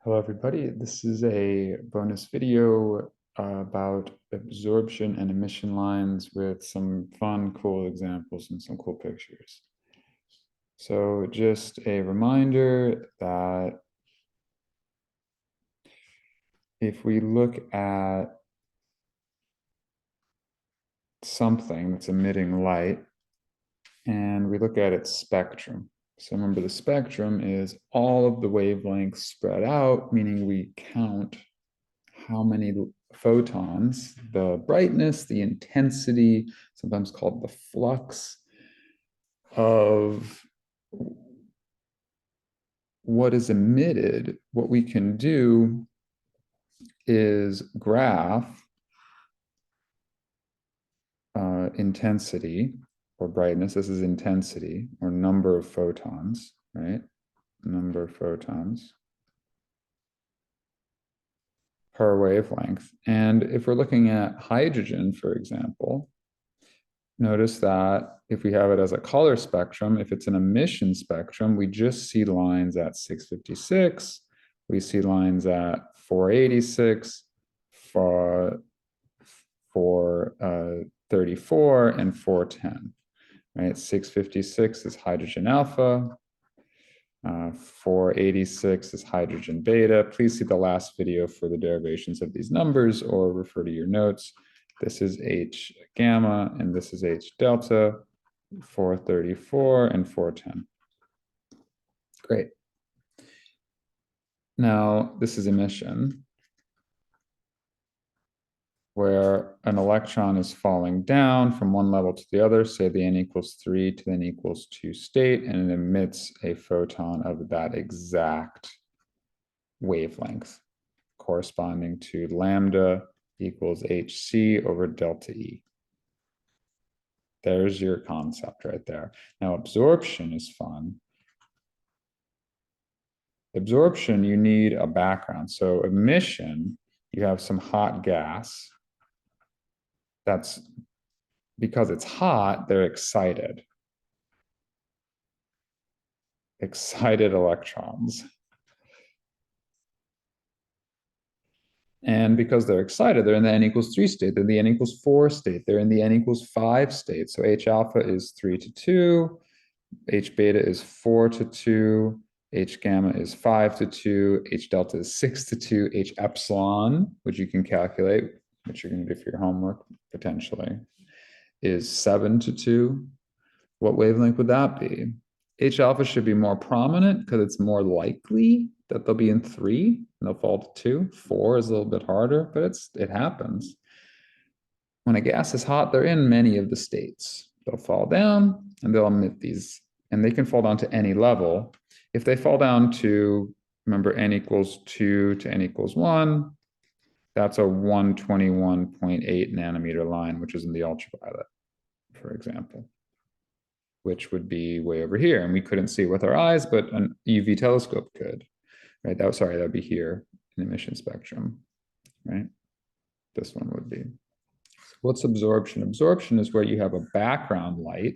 Hello, everybody. This is a bonus video about absorption and emission lines with some fun, cool examples and some cool pictures. So just a reminder that if we look at something that's emitting light and we look at its spectrum. So remember, the spectrum is all of the wavelengths spread out, meaning we count how many photons, the brightness, the intensity, sometimes called the flux of what is emitted. What we can do is graph intensity or brightness. This is intensity or number of photons, right? Number of photons per wavelength. And if we're looking at hydrogen, for example, notice that if we have it as a color spectrum, if it's an emission spectrum, we just see lines at 656, we see lines at 486, for 34 and 410, right? 656 is hydrogen alpha, 486 is hydrogen beta. Please see the last video for the derivations of these numbers or refer to your notes. This is H gamma and this is H delta, 434 and 410. Great. Now, this is emission, where an electron is falling down from one level to the other, say the n equals 3 to the n equals 2 state, and it emits a photon of that exact wavelength, corresponding to lambda equals hc over delta E. There's your concept right there. Now, absorption is fun. Absorption, you need a background. So emission, you have some hot gas. That's because it's hot, they're excited. Excited electrons. And because they're excited, they're in the n equals 3 state, they're in the n equals 4 state, they're in the n equals 5 state. So H alpha is 3 to 2, H beta is 4 to 2, H gamma is 5 to 2, H delta is 6 to 2, H epsilon, which you can calculate, which you're going to do for your homework potentially, is 7 to 2. What wavelength would that be? H alpha should be more prominent because it's more likely that they'll be in 3 and they'll fall to 2. 4 is a little bit harder, but it happens. When a gas is hot, they're in many of the states. They'll fall down and they'll emit these, and they can fall down to any level. If they fall down to, remember, n equals 2 to n equals 1, that's a 121.8 nanometer line, which is in the ultraviolet, for example, which would be way over here. And we couldn't see with our eyes, but an UV telescope could, right? That would be here in emission spectrum, right? This one would be. What's absorption? Absorption is where you have a background light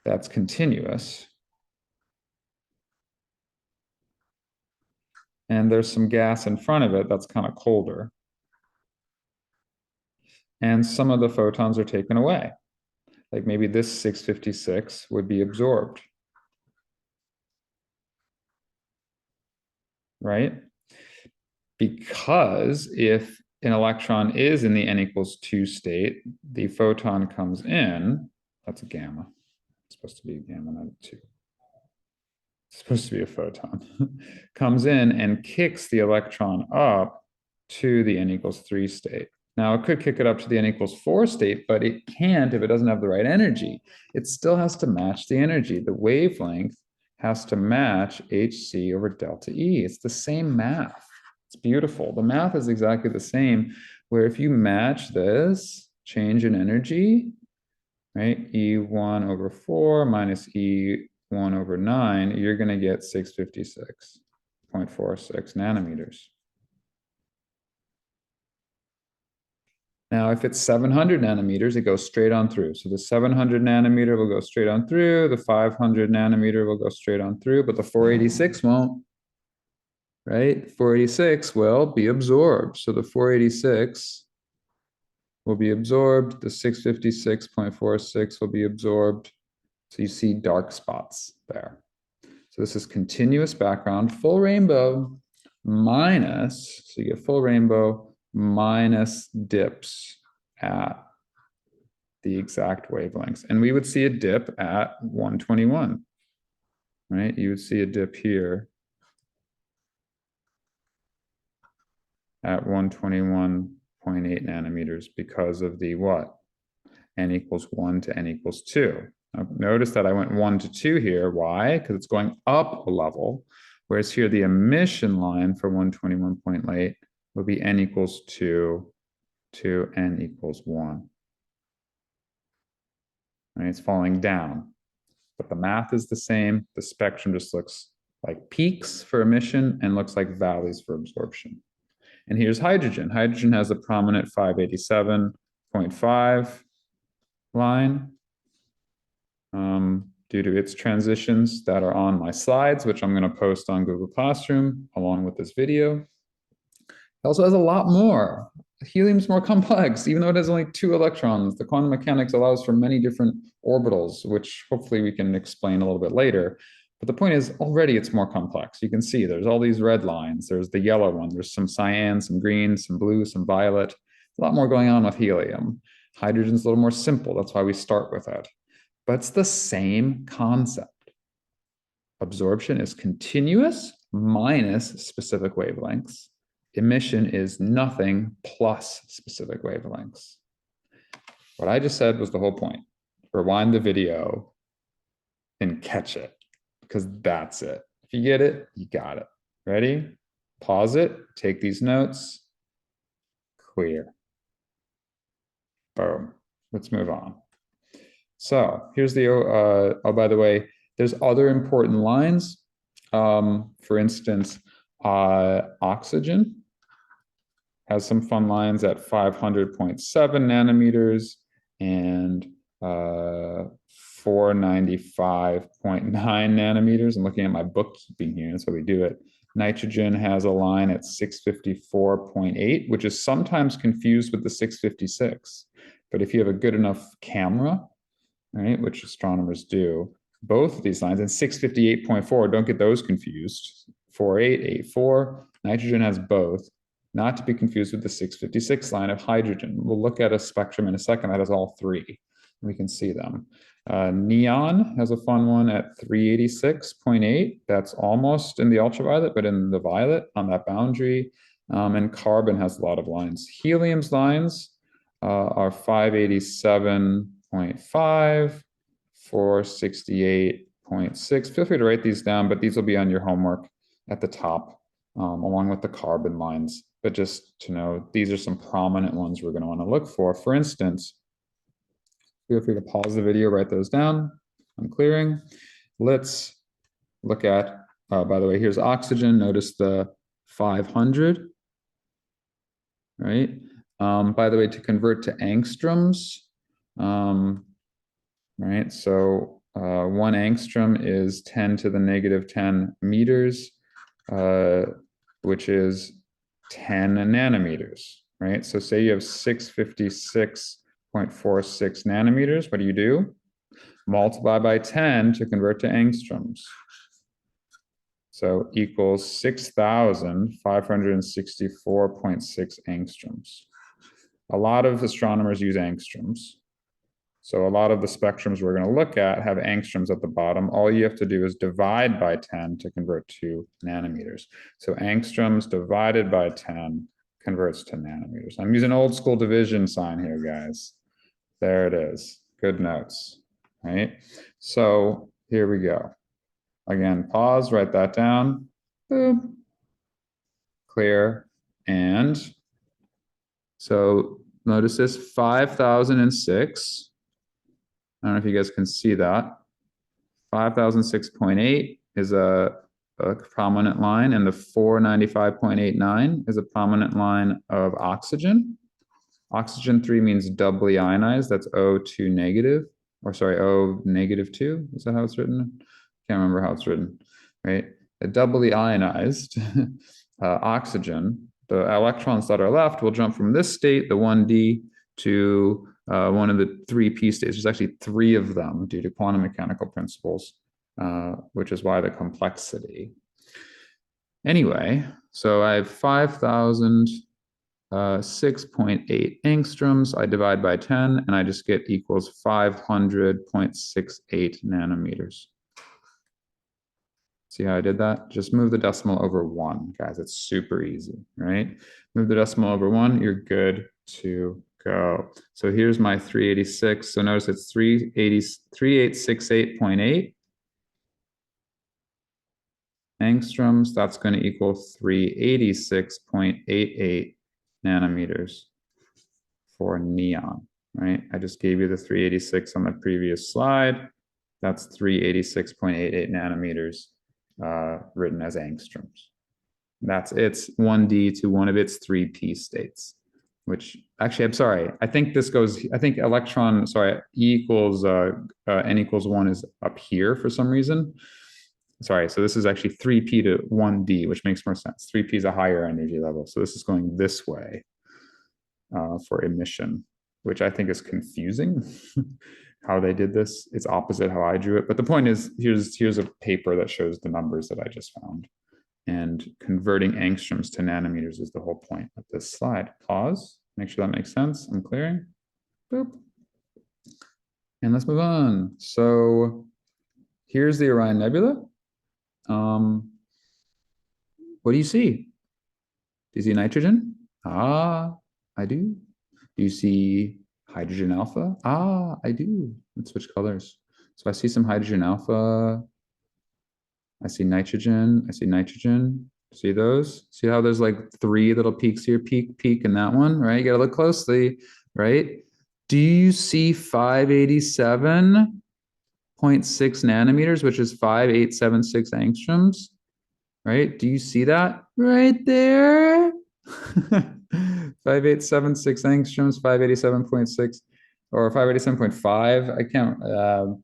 that's continuous. And there's some gas in front of it that's kind of colder. And some of the photons are taken away. Like maybe this 656 would be absorbed, right? Because if an electron is in the n equals 2 state, the photon comes in, that's a gamma. It's supposed to be a gamma, not a 2. It's supposed to be a photon, comes in and kicks the electron up to the n equals 3 state. Now, it could kick it up to the n equals 4 state, but it can't if it doesn't have the right energy. It still has to match the energy. The wavelength has to match hc over delta E. It's the same math. It's beautiful. The math is exactly the same, where if you match this change in energy, right, E1 over 4 minus E1 over 9, you're going to get 656.46 nanometers. Now, if it's 700 nanometers, it goes straight on through. So the 700 nanometer will go straight on through, the 500 nanometer will go straight on through, but the 486 won't. right? 486 will be absorbed. So the 486 will be absorbed. The 656.46 will be absorbed. So you see dark spots there. So this is continuous background, full rainbow minus, so you get full rainbow minus dips at the exact wavelengths. And we would see a dip at 121, right? You would see a dip here at 121.8 nanometers because of the what? N equals 1 to N equals 2. Now, notice that I went 1 to 2 here. Why? Because it's going up a level, whereas here the emission line for 121.8 will be N equals 2 to N equals 1. Right? It's falling down, but the math is the same. The spectrum just looks like peaks for emission and looks like valleys for absorption. And here's hydrogen. Hydrogen has a prominent 587.5 line due to its transitions that are on my slides, which I'm going to post on Google Classroom along with this video. It also has a lot more. Helium's more complex, even though it has only 2 electrons. The quantum mechanics allows for many different orbitals, which hopefully we can explain a little bit later. But the point is, already it's more complex. You can see there's all these red lines. There's the yellow one. There's some cyan, some green, some blue, some violet. A lot more going on with helium. Hydrogen's a little more simple. That's why we start with it. But it's the same concept. Absorption is continuous minus specific wavelengths. Emission is nothing plus specific wavelengths. What I just said was the whole point. Rewind the video and catch it, because that's it. If you get it, you got it. Ready? Pause it, take these notes. Clear. Boom. Let's move on. So here's the, oh, by the way, there's other important lines. For instance, oxygen has some fun lines at 500.7 nanometers and 495.9 nanometers. I'm looking at my bookkeeping here, that's how we do it. Nitrogen has a line at 654.8, which is sometimes confused with the 656. But if you have a good enough camera, right, which astronomers do, both of these lines, and 658.4, don't get those confused. 4884, nitrogen has both, not to be confused with the 656 line of hydrogen. We'll look at a spectrum in a second that has all 3. We can see them. Neon has a fun one at 386.8. That's almost in the ultraviolet, but in the violet on that boundary. And carbon has a lot of lines. Helium's lines are 587.5, 468.6. Feel free to write these down, but these will be on your homework at the top, along with the carbon lines. But just to know, these are some prominent ones we're going to want to look for. For instance, feel free to pause the video, write those down. I'm clearing. Let's look at, by the way, here's oxygen. Notice the 500, right? By the way, to convert to angstroms, right? So 1 angstrom is 10 to the negative 10 meters, which is 10 nanometers, right? So say you have 656.46 nanometers. What do? Multiply by 10 to convert to angstroms. So equals 6,564.6 angstroms. A lot of astronomers use angstroms. So a lot of the spectrums we're going to look at have angstroms at the bottom. All you have to do is divide by 10 to convert to nanometers. So angstroms divided by 10 converts to nanometers. I'm using old school division sign here, guys. There it is. Good notes, right? So here we go. Again, pause, write that down. Boom. Clear. And so notice this 5,006. I don't know if you guys can see that. 5,006.8 is a prominent line, and the 495.89 is a prominent line of oxygen. Oxygen 3 means doubly ionized. That's O2 negative, or sorry, O negative 2. Is that how it's written? Can't remember how it's written, right? a doubly ionized oxygen, the electrons that are left will jump from this state, the 1D, to one of the 3p states. There's actually 3 of them due to quantum mechanical principles, which is why the complexity. Anyway, so I have 5,006.8 angstroms. I divide by 10, and I just get equals 500.68 nanometers. See how I did that? Just move the decimal over 1, guys. It's super easy, right? Move the decimal over 1, you're good to go. So here's my 386. So notice it's 3868.8 angstroms. That's going to equal 386.88 nanometers for neon, right? I just gave you the 386 on the previous slide. That's 386.88 nanometers written as angstroms. That's its 1D to one of its 3p states, which actually, I'm sorry. I think this goes, I think electron, sorry, E equals, N equals 1 is up here for some reason. Sorry, so this is actually 3p to 1D, which makes more sense. 3p is a higher energy level. So this is going this way for emission, which I think is confusing. How they did this. It's opposite how I drew it. But the point is, here's a paper that shows the numbers that I just found. And converting angstroms to nanometers is the whole point of this slide. Pause, make sure that makes sense. I'm clearing. Boop. And let's move on. So here's the Orion Nebula. What do you see? Do you see nitrogen? Ah, I do. Do you see hydrogen alpha? Ah, I do. Let's switch colors. So I see some hydrogen alpha. I see nitrogen. I see nitrogen. See those? See how there's like 3 little peaks here? Peak, peak, and that one, right? You got to look closely, right? Do you see 587.6 nanometers, which is 5876 angstroms, right? Do you see that right there? 5876 angstroms, 587.6, or 587.5. I can't,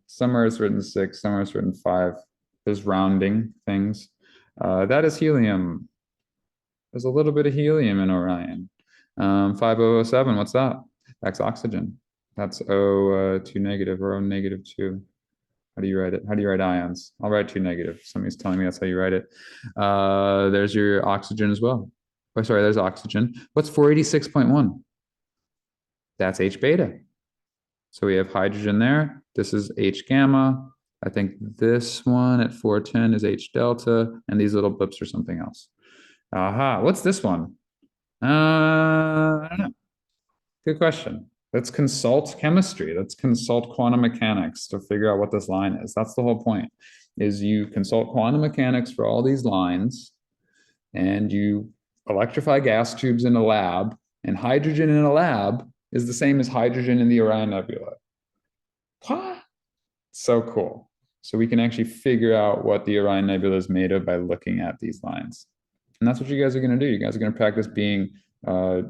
somewhere it's written 6, somewhere it's written 5. There's rounding things. That is helium. There's a little bit of helium in Orion. 5007, what's that? That's oxygen. That's O2 negative or O negative 2. How do you write it? How do you write ions? I'll write 2 negative. Somebody's telling me that's how you write it. There's your oxygen as well. Oh, sorry, there's oxygen. What's 486.1? That's H beta. So we have hydrogen there. This is H gamma. I think this one at 410 is H delta, and these little blips are something else. Aha, what's this one? I don't know. Good question. Let's consult chemistry. Let's consult quantum mechanics to figure out what this line is. That's the whole point, is you consult quantum mechanics for all these lines, and you electrify gas tubes in a lab, and hydrogen in a lab is the same as hydrogen in the Orion Nebula. What? So cool. So we can actually figure out what the Orion Nebula is made of by looking at these lines. And that's what you guys are going to do. You guys are going to practice being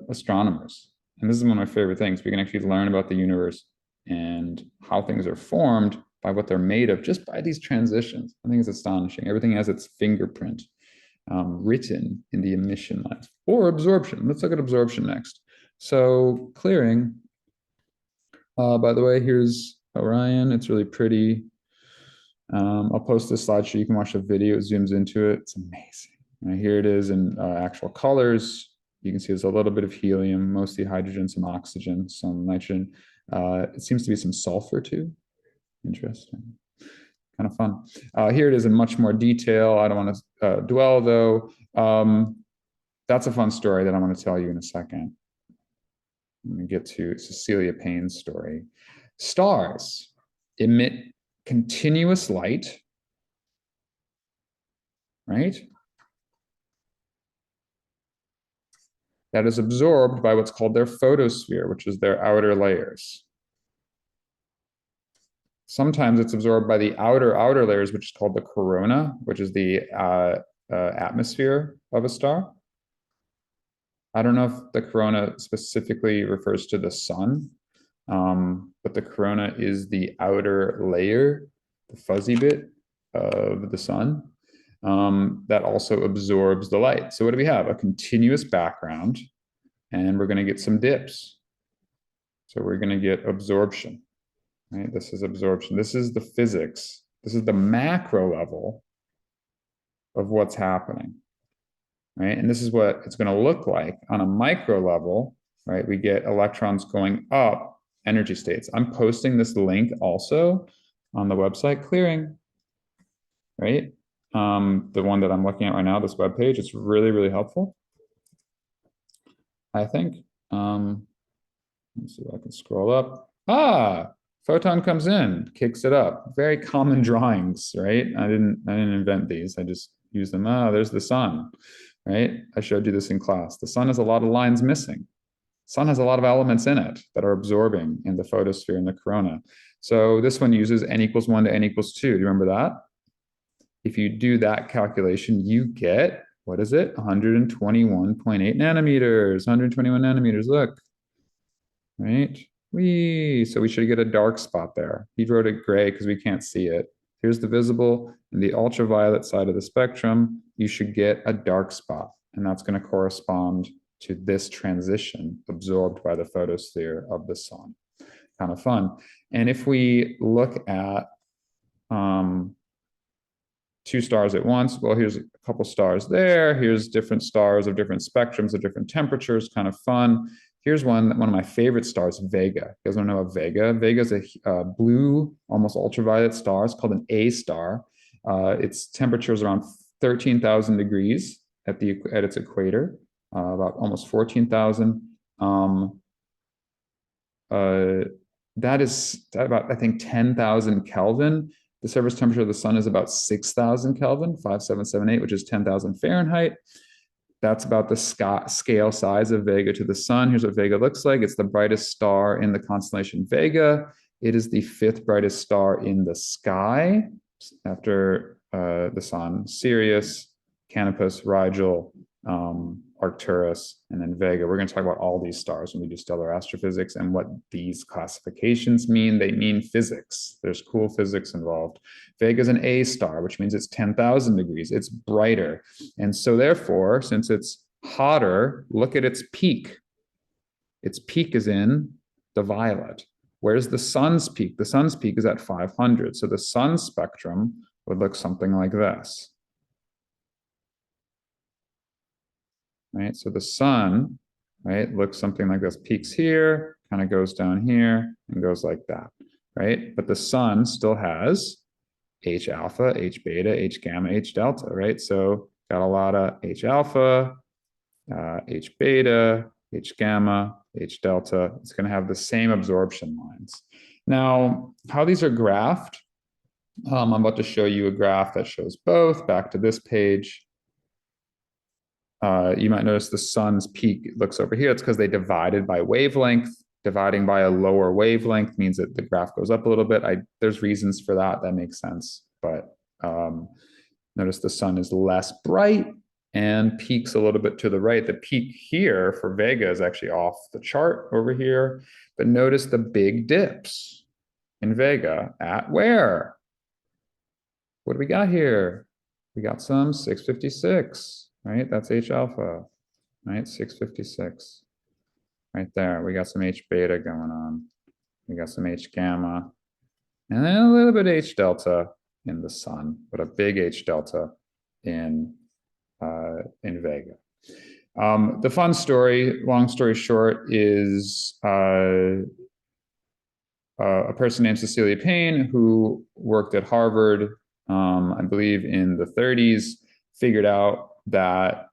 astronomers. And this is one of my favorite things. We can actually learn about the universe and how things are formed by what they're made of just by these transitions. I think it's astonishing. Everything has its fingerprint written in the emission lines. Or absorption. Let's look at absorption next. So clearing, by the way, here's Orion. It's really pretty. I'll post this slide so you can watch the video. It zooms into it. It's amazing. Right, here it is in actual colors. You can see there's a little bit of helium, mostly hydrogen, some oxygen, some nitrogen. It seems to be some sulfur too. Interesting. Kind of fun. Here it is in much more detail. I don't want to dwell though. That's a fun story that I want to tell you in a second. I'm going to get to Cecilia Payne's story. Stars emit continuous light, right? That is absorbed by what's called their photosphere, which is their outer layers. Sometimes it's absorbed by the outer layers, which is called the corona, which is the atmosphere of a star. I don't know if the corona specifically refers to the sun, but the corona is the outer layer, the fuzzy bit of the sun. that also absorbs the light. So what do we have? A continuous background, and we're going to get some dips. So we're going to get absorption, right? This is absorption. This is the physics. This is the macro level of what's happening, right? And this is what it's going to look like on a micro level, right? We get electrons going up energy states. I'm posting this link also on the website Clearing, right? The one that I'm looking at right now, this web page, it's really, really helpful, I think. Let's see if I can scroll up. Photon comes in, kicks it up. Very common drawings, right? I didn't invent these. I just used them. There's the sun, right? I showed you this in class. The sun has a lot of lines missing. Sun has a lot of elements in it that are absorbing in the photosphere and the corona. So this one uses n equals 1 to n equals 2. Do you remember that? If you do that calculation, you get, what is it? 121.8 nanometers, 121 nanometers, look, right? So we should get a dark spot there. He wrote it gray because we can't see it. Here's the visible and the ultraviolet side of the spectrum. You should get a dark spot, and that's going to correspond to this transition absorbed by the photosphere of the sun. Kind of fun. And if we look at two stars at once, well, here's a couple stars there. Here's different stars of different spectrums of different temperatures, kind of fun. Here's one of my favorite stars, Vega. You guys want to know about Vega? Vega is a blue, almost ultraviolet star. It's called an A star. Its temperature is around 13,000 degrees at its equator, about almost 14,000. That is about, I think, 10,000 Kelvin. The surface temperature of the sun is about 6,000 Kelvin, 5778, which is 10,000 Fahrenheit. That's about the scale size of Vega to the sun. Here's what Vega looks like. It's the brightest star in the constellation Vega. It is the 5th brightest star in the sky after the sun. Sirius, Canopus, Rigel, Arcturus, and then Vega. We're going to talk about all these stars when we do stellar astrophysics and what these classifications mean. They mean physics. There's cool physics involved. Vega is an A star, which means it's 10,000 degrees. It's brighter. And so therefore, since it's hotter, look at its peak. Its peak is in the violet. Where's the sun's peak? The sun's peak is at 500. So the sun spectrum would look something like this. Right, so the sun, right, looks something like this. Peaks here, kind of goes down here, and goes like that, right? But the sun still has H alpha, H beta, H gamma, H delta, right? So got a lot of H alpha, H beta, H gamma, H delta. It's going to have the same absorption lines. Now, how these are graphed, I'm about to show you a graph that shows both. Back to this page. You might notice the sun's peak looks over here. It's because they divided by wavelength. Dividing by a lower wavelength means that the graph goes up a little bit. There's reasons for that. That makes sense. But notice the sun is less bright and peaks a little bit to the right. The peak here for Vega is actually off the chart over here. But notice the big dips in Vega at where? What do we got here? We got some 656. Right, that's H alpha, right, 656. Right there, we got some H beta going on. We got some H gamma, and then a little bit H delta in the sun, but a big H delta in Vega. The fun story, long story short, is a person named Cecilia Payne who worked at Harvard, I believe in the 30s, figured out that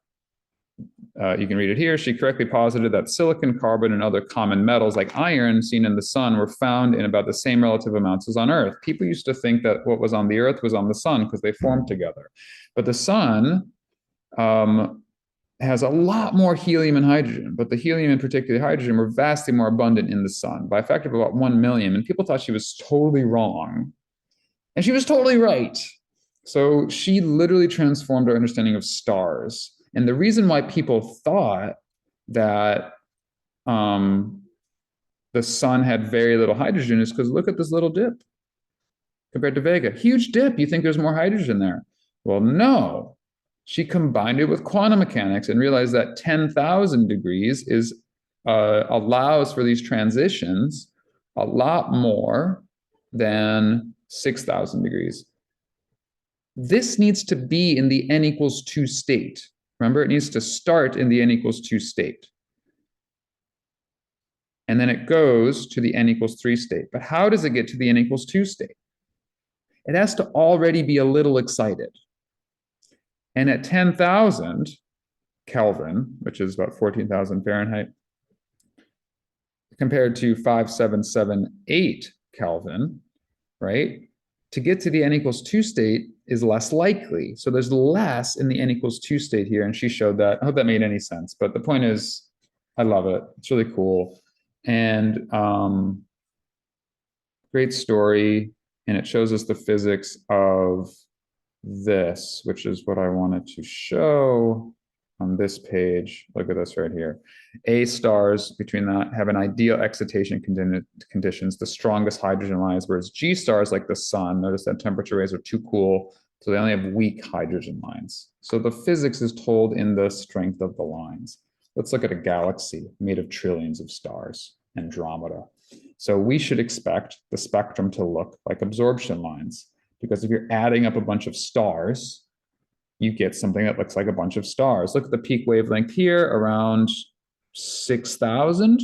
you can read it here. She correctly posited that silicon, carbon, and other common metals like iron seen in the sun were found in about the same relative amounts as on Earth. People used to think that what was on the Earth was on the sun because they formed together. But the sun has a lot more helium and hydrogen, but the helium and particularly hydrogen were vastly more abundant in the sun by a factor of about 1 million. And people thought she was totally wrong. And she was totally right. So she literally transformed our understanding of stars. And the reason why people thought that the sun had very little hydrogen is because look at this little dip compared to Vega. Huge dip. You think there's more hydrogen there. Well, no. She combined it with quantum mechanics and realized that 10,000 degrees is allows for these transitions a lot more than 6,000 degrees. This needs to be in the n equals 2 state. Remember, it needs to start in the n equals 2 state. And then it goes to the n equals 3 state. But how does it get to the n equals 2 state? It has to already be a little excited. And at 10,000 Kelvin, which is about 14,000 Fahrenheit, compared to 5778 Kelvin, right? To get to the n equals 2 state is less likely. So there's less in the n equals 2 state here. And she showed that. I hope that made any sense. But the point is, I love it. It's really cool. And great story. And it shows us the physics of this, which is what I wanted to show on this page. Look at this right here. A stars between that have an ideal excitation conditions, the strongest hydrogen lines, whereas G stars, like the sun, notice that temperature rays are too cool, so they only have weak hydrogen lines. So the physics is told in the strength of the lines. Let's look at a galaxy made of trillions of stars, Andromeda. So we should expect the spectrum to look like absorption lines, because if you're adding up a bunch of stars, you get something that looks like a bunch of stars. Look at the peak wavelength here, around 6,000.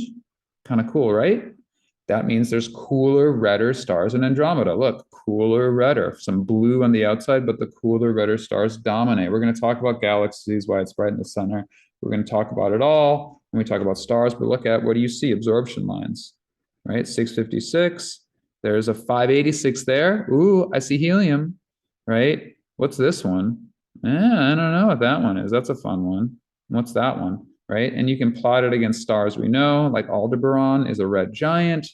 Kind of cool, right? That means there's cooler, redder stars in Andromeda. Look, cooler, redder. Some blue on the outside, but the cooler, redder stars dominate. We're going to talk about galaxies, why it's bright in the center. We're going to talk about it all when we talk about stars, but look at, what do you see? Absorption lines, right? 656. There's a 586 there. Ooh, I see helium, right? What's this one? I don't know what that one is. That's a fun one. What's that one, right? And you can plot it against stars we know, like Aldebaran is a red giant,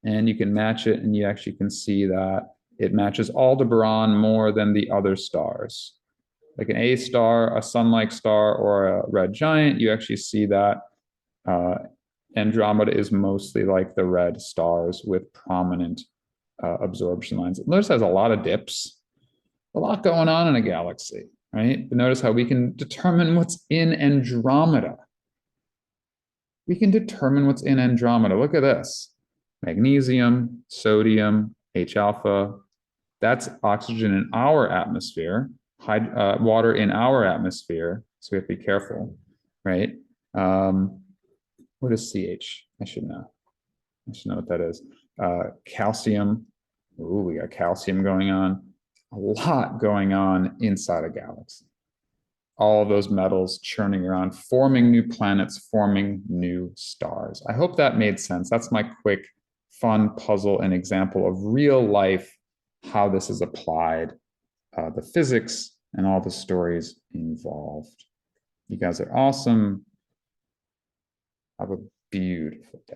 and you can match it, and you actually can see that it matches Aldebaran more than the other stars. Like an A star, a sun-like star, or a red giant, you actually see that Andromeda is mostly like the red stars with prominent absorption lines. Notice it has a lot of dips, a lot going on in a galaxy, right? But notice how we can determine what's in Andromeda. We can determine what's in Andromeda. Look at this. Magnesium, sodium, H alpha. That's oxygen in our atmosphere, water in our atmosphere. So we have to be careful, right? What is CH? I should know. I should know what that is. Calcium. Ooh, we got calcium going on. A lot going on inside a galaxy. All of those metals churning around, forming new planets, forming new stars. I hope that made sense. That's my quick, fun puzzle and example of real life, how this is applied, the physics and all the stories involved. You guys are awesome. Have a beautiful day.